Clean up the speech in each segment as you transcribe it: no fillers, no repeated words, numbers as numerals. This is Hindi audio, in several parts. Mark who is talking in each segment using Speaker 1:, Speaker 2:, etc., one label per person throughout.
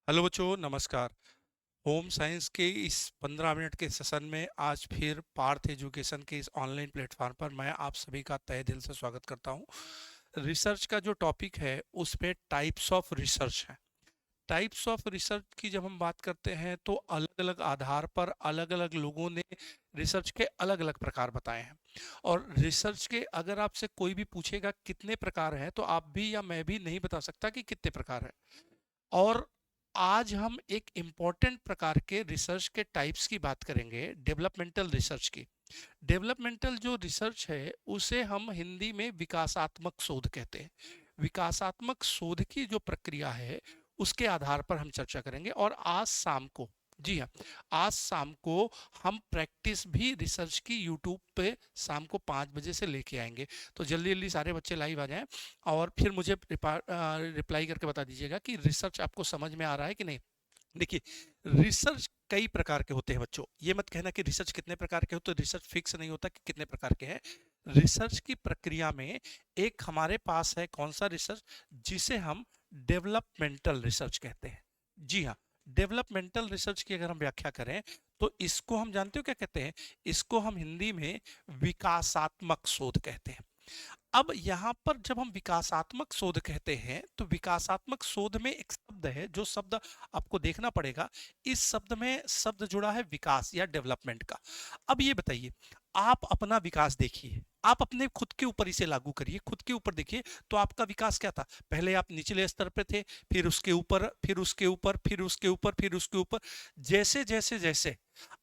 Speaker 1: हेलो बच्चों, नमस्कार। होम साइंस के इस 15 मिनट के सेशन में आज फिर पार्थ एजुकेशन के इस ऑनलाइन प्लेटफॉर्म पर मैं आप सभी का तहे दिल से स्वागत करता हूं। रिसर्च का जो टॉपिक है उसमें टाइप्स ऑफ रिसर्च है। टाइप्स ऑफ रिसर्च की जब हम बात करते हैं तो अलग अलग आधार पर अलग अलग लोगों ने रिसर्च के अलग अलग प्रकार बताए हैं। और रिसर्च के अगर आपसे कोई भी पूछेगा कितने प्रकार हैं तो आप भी या मैं भी नहीं बता सकता कि कितने प्रकार है। और आज हम एक इम्पॉर्टेंट प्रकार के रिसर्च के टाइप्स की बात करेंगे, डेवलपमेंटल रिसर्च की। डेवलपमेंटल जो रिसर्च है उसे हम हिंदी में विकासात्मक शोध कहते हैं। विकासात्मक शोध की जो प्रक्रिया है उसके आधार पर हम चर्चा करेंगे। और आज शाम को, जी हाँ, आज शाम को हम प्रैक्टिस भी रिसर्च की यूट्यूब पे शाम को 5 बजे से लेके आएंगे। तो जल्दी जल्दी सारे बच्चे लाइव आ जाएं और फिर मुझे रिप्लाई करके बता दीजिएगा कि रिसर्च आपको समझ में आ रहा है कि नहीं। देखिए, रिसर्च कई प्रकार के होते हैं बच्चों। ये मत कहना कि रिसर्च कितने प्रकार के होते हैं, रिसर्च फिक्स नहीं होता कि कितने प्रकार के हैं। रिसर्च की प्रक्रिया में एक हमारे पास है कौन सा रिसर्च, जिसे हम डेवलपमेंटल रिसर्च कहते हैं। जी हाँ, डेवलपमेंटल रिसर्च की अगर हम व्याख्या करें तो इसको हम जानते हो क्या कहते हैं। इसको हम हिंदी में विकासात्मक शोध कहते हैं। अब यहाँ पर जब हम विकासात्मक शोध कहते हैं तो विकासात्मक शोध में एक शब्द है, जो शब्द आपको देखना पड़ेगा। इस शब्द में शब्द जुड़ा है विकास या डेवलपमेंट का। अब ये बताइए, आप अपना विकास देखिए, आप अपने खुद के ऊपर इसे लागू करिए, खुद के ऊपर देखिए तो आपका विकास क्या था। पहले आप निचले स्तर पे थे, फिर उसके ऊपर, फिर उसके ऊपर, फिर उसके ऊपर, फिर उसके ऊपर। जैसे जैसे जैसे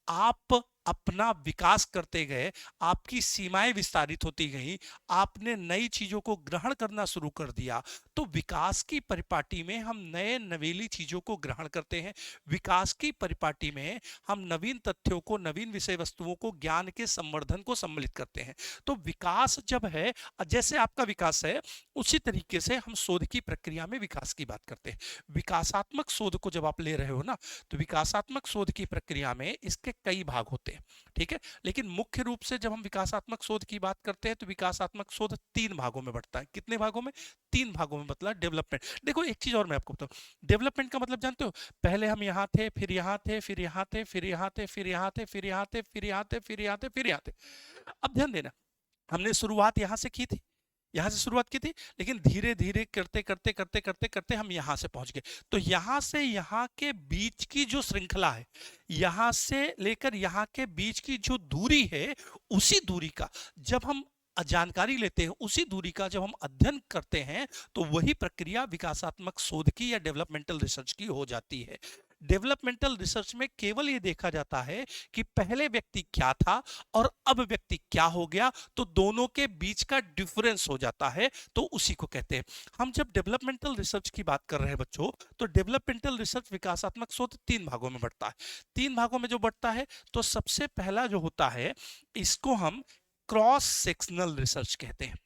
Speaker 1: आप अपना विकास करते गए, आपकी सीमाएं विस्तारित होती गई, आपने नई चीजों को ग्रहण करना शुरू कर दिया, तो विकास की परिपाटी में हम नए नवेली चीजों को ग्रहण करते हैं। विकास की परिपाटी में हम नवीन तथ्यों को, नवीन विषय वस्तुओं को, ज्ञान के संवर्धन को सम्मिलित करते हैं। तो विकास जब है, जैसे आपका विकास है, उसी तरीके से हम शोध की प्रक्रिया में विकास की बात करते हैं। विकासात्मक शोध को जब आप ले रहे हो ना, तो विकासात्मक शोध की प्रक्रिया में इसके कई भाग होते हैं, ठीक है। लेकिन मुख्य रूप से जब हम विकासात्मक शोध की बात करते हैं तो विकासात्मक शोध 3 भागों में बढ़ता है। कितने भागों में? 3 भागों में। मतलब डेवलपमेंट, देखो एक चीज और मैं आपको बताऊं, डेवलपमेंट का मतलब जानते हो, पहले हम यहाँ थे, फिर यहाँ थे, फिर यहाँ थे, फिर यहाँ थे, फिर यहाँ थे, फिर यहाँ थे, फिर यहाँ थे, फिर यहाँ थे, फिर यहाँ थे। अब ध्यान देना, हमने शुरुआत यहाँ से की थी, यहाँ से शुरुआत की थी, लेकिन धीरे धीरे करते करते करते करते करते हम यहाँ से पहुंच गए। तो यहाँ से यहाँ के बीच की जो श्रृंखला है, यहाँ से लेकर यहाँ के बीच की जो दूरी है, उसी दूरी का जब हम जानकारी लेते हैं, उसी दूरी का जब हम अध्ययन करते हैं, तो वही प्रक्रिया विकासात्मक शोध की या डेवलपमेंटल रिसर्च की हो जाती है। डेवलपमेंटल रिसर्च में केवल ये देखा जाता है कि पहले व्यक्ति क्या था और अब व्यक्ति क्या हो गया, तो दोनों के बीच का डिफरेंस हो जाता है, तो उसी को कहते हैं। हम जब डेवलपमेंटल रिसर्च की बात कर रहे हैं बच्चों, तो डेवलपमेंटल रिसर्च विकासात्मक शोध 3 भागों में बढ़ता है। 3 भागों में जो बढ़ता है, तो सबसे पहला जो होता है, इसको हम क्रॉस सेक्शनल रिसर्च कहते हैं।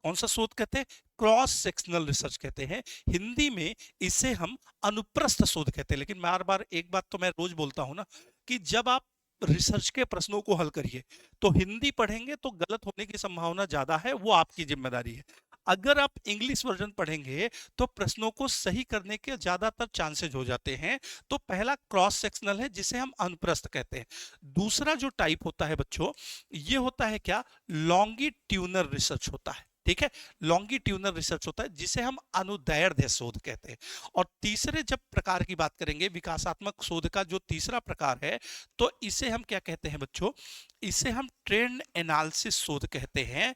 Speaker 1: कौन सा शोध कहते हैं? क्रॉस सेक्शनल रिसर्च कहते हैं। हिंदी में इसे हम अनुप्रस्थ शोध कहते हैं। लेकिन बार बार एक बात तो मैं रोज बोलता हूं ना, कि जब आप रिसर्च के प्रश्नों को हल करिए तो हिंदी पढ़ेंगे तो गलत होने की संभावना ज्यादा है, वो आपकी जिम्मेदारी है। अगर आप इंग्लिश वर्जन पढ़ेंगे तो प्रश्नों को सही करने के ज्यादातर चांसेज हो जाते हैं। तो पहला क्रॉस सेक्शनल है, जिसे हम अनुप्रस्थ कहते हैं। दूसरा जो टाइप होता है बच्चों, ये होता है क्या? लॉन्गिट्यूनल रिसर्च होता है, ठीक है। लॉन्गिट्यूनल रिसर्च होता है, जिसे हम अनुदैर्ध्य शोध कहते हैं। और तीसरे जब प्रकार की बात करेंगे, विकासात्मक शोध का जो तीसरा प्रकार है, तो इसे हम क्या कहते हैं बच्चों? इसे हम ट्रेंड एनालिसिस शोध कहते हैं।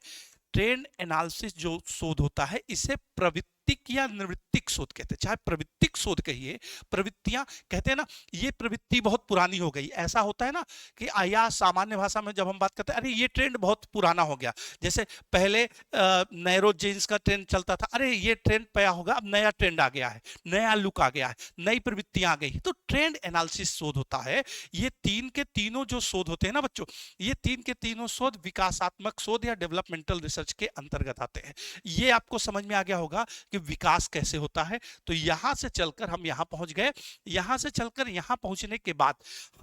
Speaker 1: ट्रेंड एनालिसिस जो शोध होता है, इसे प्रवृत्तिक या निवृत्तिक शोध कहते हैं। चाहे प्रवृत्तिक शोध कहिए, प्रवृत्तियां कहते हैं ना, ये प्रवृत्ति बहुत पुरानी हो गई, ऐसा होता है ना, कि या सामान्य भाषा में जब हम बात करते हैं, अरे ये ट्रेंड बहुत पुराना हो गया। जैसे पहले नैरो जीन्स का ट्रेंड चलता था, अरे ये ट्रेंड पया होगा, अब नया ट्रेंड आ गया है, नया लुक आ गया है, नई प्रवृत्तियां आ गई। तो ट्रेंड एनालिसिस शोध होता है। ये तीन के तीनों जो शोध होते हैं ना बच्चों, ये तीन के तीनों शोध विकासात्मक शोध या डेवलपमेंटल रिसर्च के अंतर्गत आते हैं। ये आपको समझ में आ गया होगा कि कि विकास कैसे होता है। तो यहां से चलकर हम यहां पहुंच गए। यहां से चलकर यहां पहुंचने के बाद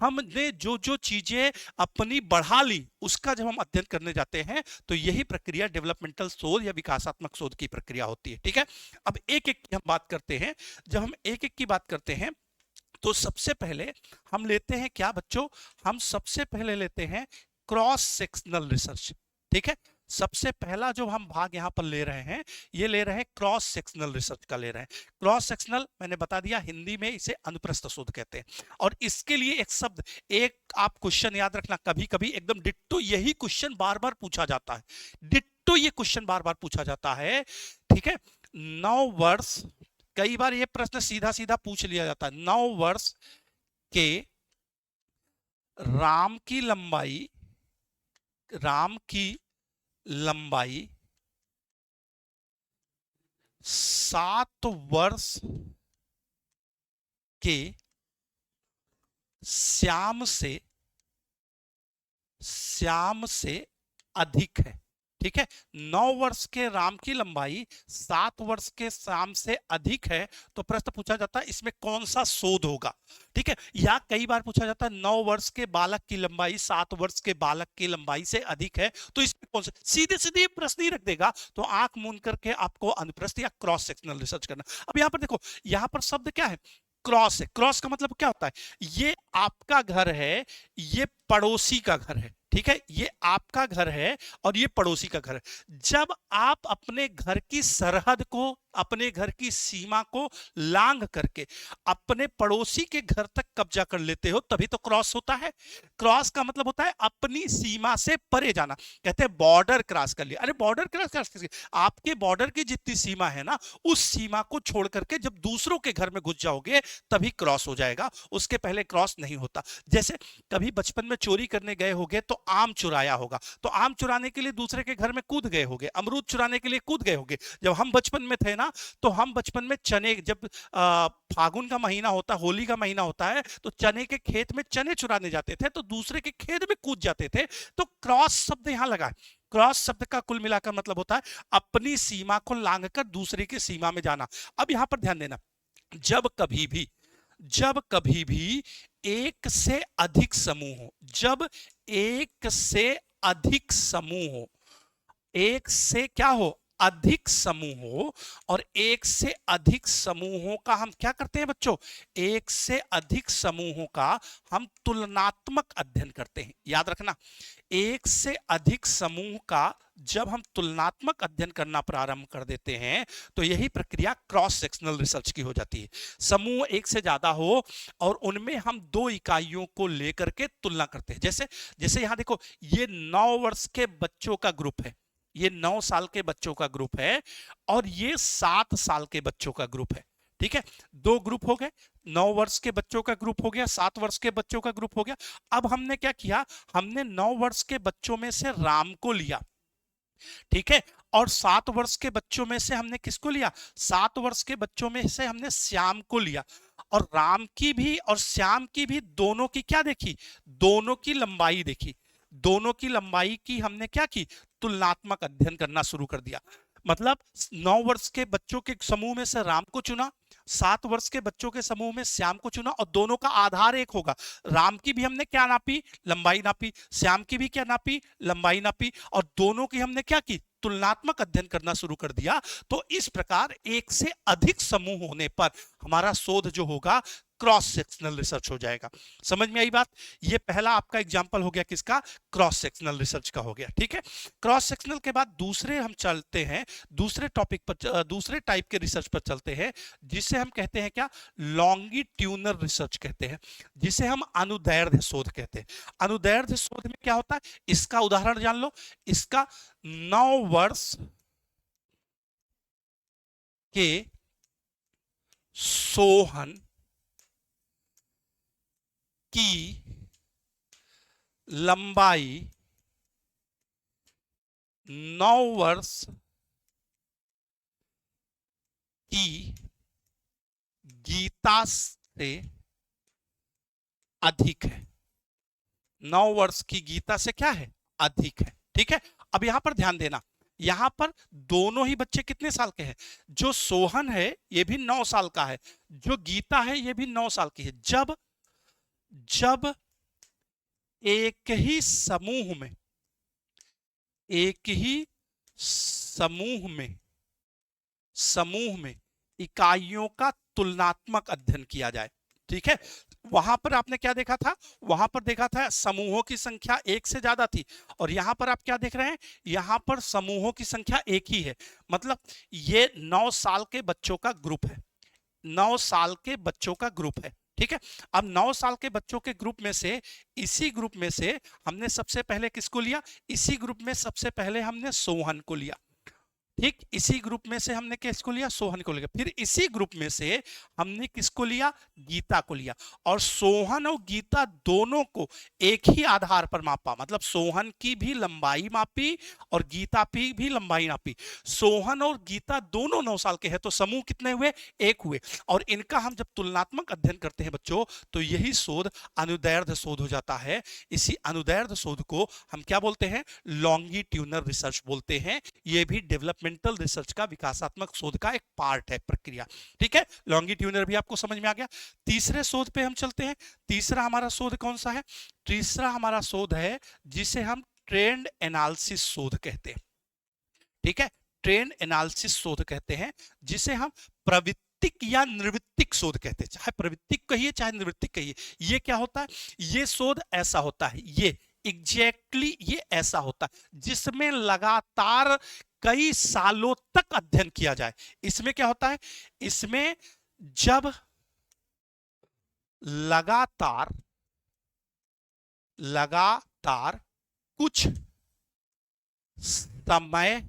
Speaker 1: हमने जो जो चीजें अपनी बढ़ा ली उसका जब हम अध्ययन करने जाते हैं तो यही प्रक्रिया डेवलपमेंटल शोध या विकासात्मक शोध की प्रक्रिया होती है। ठीक है, अब एक एक की हम बात करते हैं। जब हम एक एक की बात करते हैं तो सबसे पहले हम लेते हैं क्या बच्चों, हम सबसे पहले लेते हैं क्रॉस सेक्शनल रिसर्च। ठीक है, सबसे पहला जो हम भाग यहां पर ले रहे हैं, ये ले रहे हैं क्रॉस सेक्शनल रिसर्च का ले रहे हैं। क्रॉस सेक्शनल मैंने बता दिया, हिंदी में इसे अनुप्रस्थ शोध कहते हैं। और इसके लिए एक शब्द, एक आप क्वेश्चन याद रखना, कभी कभी एकदम डिट्टो यही क्वेश्चन बार बार पूछा जाता है, डिट्टो ये क्वेश्चन बार बार पूछा जाता है। ठीक है, 9 वर्ष, कई बार ये प्रश्न सीधा सीधा पूछ लिया जाता है, 9 वर्ष के राम की लंबाई, राम की लंबाई 7 वर्ष के श्याम से अधिक है। ठीक है, 9 वर्ष के राम की लंबाई 7 वर्ष के श्याम से अधिक है। तो प्रश्न पूछा जाता है इसमें कौन सा शोध होगा। ठीक है, या कई बार पूछा जाता है 9 वर्ष के बालक की लंबाई 7 वर्ष के बालक की लंबाई से अधिक है, तो इसमें कौन सा, सीधे सीधे प्रश्न ही रख देगा। तो आंख मूंद करके आपको अनुप्रस्थ या क्रॉस सेक्शनल रिसर्च करना। अब यहां पर देखो, यहां पर शब्द क्या है, क्रॉस है। क्रॉस का मतलब क्या होता है, ये आपका घर है, ये पड़ोसी का घर है। ठीक है, ये आपका घर है और ये पड़ोसी का घर है। जब आप अपने घर की सरहद को, अपने घर की सीमा को लांघ करके अपने पड़ोसी के घर तक कब्जा कर लेते हो, तभी तो क्रॉस होता है। क्रॉस का मतलब होता है अपनी सीमा से परे जाना, कहते हैं बॉर्डर क्रॉस कर लिया। अरे बॉर्डर क्रॉस, आपके बॉर्डर की जितनी सीमा है ना, उस सीमा को छोड़ करके जब दूसरों के घर में घुस जाओगे तभी क्रॉस हो जाएगा, उसके पहले क्रॉस नहीं होता। जैसे कभी बचपन में चोरी करने गए होगे तो आम चुराया होगा, तो आम चुराने के लिए दूसरे के घर में कूद गए होगे, अमरूद चुराने के लिए कूद गए होगे। जब हम बचपन में थे ना, तो हम बचपन में चने, जब फागुन का महीना होता, होली का महीना होता है, तो चने के खेत में चने चुराने जाते थे, तो दूसरे के खेत में कूद जाते थे। तो क्रॉस शब्द यहां लगा है। क्रॉस शब्द का कुल मिलाकर मतलब होता है अपनी सीमा को लांघकर दूसरे की सीमा में जाना। अब यहां पर ध्यान देना, जब कभी भी एक से अधिक समूह हो, जब एक से अधिक समूह हो, एक से क्या हो, अधिक समूह हो, और एक से अधिक समूहों का हम क्या करते हैं बच्चों, एक से अधिक समूहों का हम तुलनात्मक अध्ययन करते हैं। याद रखना, एक से अधिक समूह का जब हम तुलनात्मक अध्ययन करना प्रारंभ कर देते हैं तो यही प्रक्रिया क्रॉस सेक्शनल रिसर्च की हो जाती है। समूह एक से ज्यादा हो और उनमें हम 2 इकाइयों को लेकर के तुलना करते हैं। जैसे जैसे यहां देखो, ये 9 वर्ष के बच्चों का ग्रुप है, ये 9 साल के बच्चों का ग्रुप है, और ये 7 साल के बच्चों का ग्रुप है। ठीक है, 2 ग्रुप हो गए, 9 वर्ष के बच्चों का ग्रुप हो गया, 7 वर्ष के बच्चों का ग्रुप हो गया। अब हमने क्या किया, हमने 9 वर्ष के बच्चों में से राम को लिया। ठीक है, और 7 वर्ष के बच्चों में से हमने किसको लिया, 7 वर्ष के बच्चों में से हमने श्याम को लिया। और राम की भी और श्याम की भी दोनों की क्या देखी, दोनों की लंबाई देखी, दोनों की लंबाई की हमने क्या की, तुलनात्मक अध्ययन करना शुरू कर दिया। मतलब 9 वर्ष के बच्चों के समूह में से राम को चुना, 7 वर्ष के बच्चों के समूह में श्याम को चुना, और दोनों का आधार एक होगा। राम की भी हमने क्या नापी, लंबाई नापी, श्याम की भी क्या नापी, लंबाई नापी, और दोनों की हमने क्या की, तुलनात्मक अध्ययन करना शुरू कर दिया। तो इस प्रकार एक से अधिक समूह होने पर हमारा शोध जो होगा क्रॉस सेक्शनल रिसर्च हो जाएगा। समझ में आई बात। ये पहला आपका एग्जांपल हो गया किसका, क्रॉस सेक्शनल रिसर्च का हो गया। ठीक है, क्रॉस सेक्शनल के बाद दूसरे हम चलते हैं, दूसरे टॉपिक पर, दूसरे टाइप के रिसर्च पर चलते हैं, जिसे हम कहते हैं क्या, लॉन्गिट्यूनल रिसर्च कहते हैं, जिसे हम अनुदैर्ध्य शोध कहते हैं। अनुदैर्ध्य शोध में क्या होता है, इसका उदाहरण जान लो, इसका 9 वर्ष के सोहन की लंबाई 9 वर्ष की गीता से अधिक है, 9 वर्ष की गीता से क्या है, अधिक है। ठीक है, अब यहां पर ध्यान देना, यहां पर दोनों ही बच्चे कितने साल के हैं? जो सोहन है ये भी 9 साल का है, जो गीता है ये भी 9 साल की है। जब जब एक ही समूह में, एक ही समूह में समूह में इकाइयों का तुलनात्मक अध्ययन किया जाए, ठीक है। वहां पर आपने क्या देखा था? वहां पर देखा था समूहों की संख्या एक से ज्यादा थी, और यहां पर आप क्या देख रहे हैं? यहां पर समूहों की संख्या एक ही है। मतलब ये 9 साल के बच्चों का ग्रुप है, 9 साल के बच्चों का ग्रुप है, ठीक है। अब 9 साल के बच्चों के ग्रुप में से, इसी ग्रुप में से हमने सबसे पहले किसको लिया? इसी ग्रुप में सबसे पहले हमने सोहन को लिया, ठीक। इसी ग्रुप में से हमने किसको लिया? सोहन को लिया। फिर इसी ग्रुप में से हमने किसको लिया? गीता को लिया। और सोहन और गीता दोनों को एक ही आधार पर मापा, मतलब सोहन की भी लंबाई मापी और गीता की भी लंबाई मापी। सोहन और गीता दोनों 9 साल के हैं, तो समूह कितने हुए? एक हुए। और इनका हम जब तुलनात्मक अध्ययन करते हैं बच्चों, तो यही शोध अनुदैर्ध्य शोध हो जाता है। इसी अनुदैर्ध्य शोध को हम क्या बोलते हैं? लॉन्गिट्यूनल रिसर्च बोलते हैं। ये भी डेवलपमेंटल रिसर्च का, विकासात्मक शोध का एक पार्ट है, प्रक्रिया, ठीक है। लॉन्गिट्यूनल भी आपको समझ में आ गया। तीसरे शोध पे हम चलते हैं। तीसरा हमारा शोध कौन सा है? तीसरा हमारा शोध है जिसे हम ट्रेंड एनालिसिस शोध कहते हैं, ठीक है। ट्रेंड एनालिसिस शोध कहते हैं, जिसे हम प्रवृत्तिक या निवृत्तिक शोध कहते हैं। चाहे प्रवृत्तिक कहिए चाहे निवृत्तिक कहिए। ये क्या होता है? ये शोध ऐसा होता है, ये एग्जैक्टली ये ऐसा होता है जिसमें लगातार कई सालों तक अध्ययन किया जाए। इसमें क्या होता है? इसमें जब लगातार लगातार कुछ समय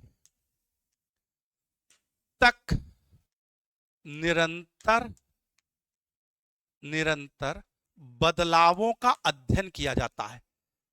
Speaker 1: तक निरंतर निरंतर बदलावों का अध्ययन किया जाता है,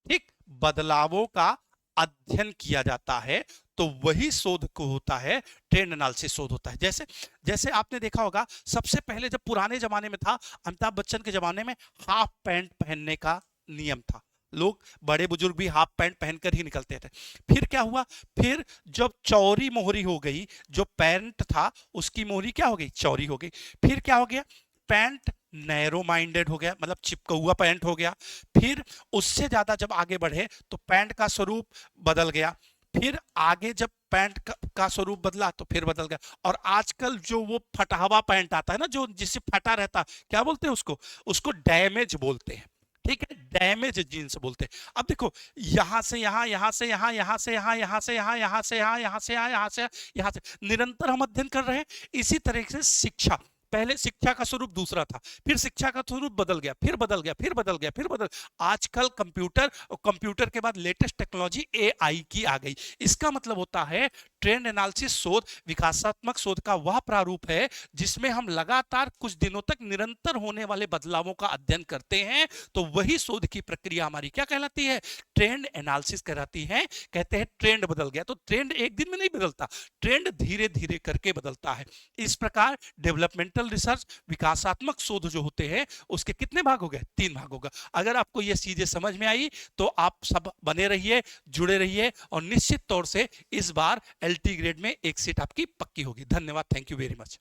Speaker 1: ठीक। बदलावों का अध्ययन किया जाता है, तो वही शोध को होता है ट्रेंड एनालिसिस शोध होता है। जैसे जैसे आपने देखा होगा, सबसे पहले जब पुराने जमाने में था, अमिताभ बच्चन के जमाने में हाफ पैंट पहनने का नियम था। लोग बड़े बुजुर्ग भी हाफ पैंट पहनकर ही निकलते थे। फिर क्या हुआ? फिर जब चौड़ी मोहरी हो गई, जो पैंट था उसकी मोहरी क्या हो गई? चौड़ी हो गई। फिर क्या हो गया? पैंट नैरो माइंडेड हो गया, मतलब चिपका हुआ पैंट हो गया। फिर उससे ज्यादा जब आगे बढ़े तो पैंट का स्वरूप बदल गया। फिर आगे जब पैंट का स्वरूप बदला तो फिर बदल गया। और आजकल जो वो फटा हुआ पैंट आता है ना, जो जिससे फटा रहता, क्या बोलते हैं उसको? उसको डैमेज बोलते हैं, ठीक है। डैमेज जीन्स बोलते हैं। अब देखो, यहां से यहां, यहां से यहां, यहां से यहां, यहां से यहां, यहां से यहां, यहां से यहां, यहां से यहां से निरंतर हम अध्ययन कर रहे हैं। इसी तरह से शिक्षा, पहले शिक्षा का स्वरूप दूसरा था, फिर शिक्षा का स्वरूप बदल गया, फिर बदल गया, फिर बदल गया, फिर बदल। आजकल कंप्यूटर, और कंप्यूटर के बाद लेटेस्ट टेक्नोलॉजी एआई की आ गई। इसका मतलब होता है ट्रेंड एनालिसिस शोध विकासात्मक शोध का वह प्रारूप है जिसमें हम लगातार कुछ दिनों तक निरंतर होने वाले बदलावों का अध्ययन करते हैं। तो वही शोध की प्रक्रिया हमारी क्या कहलाती है? ट्रेंड एनालिसिस कहलाती है। कहते हैं ट्रेंड बदल गया, तो ट्रेंड एक दिन में नहीं बदलता, ट्रेंड धीरे धीरे करके बदलता है। इस प्रकार डेवलपमेंटल रिसर्च, विकासात्मक शोध जो होते हैं, उसके कितने भाग हो गए? 3 भाग होगा। अगर आपको ये चीजें समझ में आई तो आप सब बने रहिए, जुड़े रहिए, और निश्चित तौर से इस बार एलटी ग्रेड में एक सीट आपकी पक्की होगी। धन्यवाद, थैंक यू वेरी मच।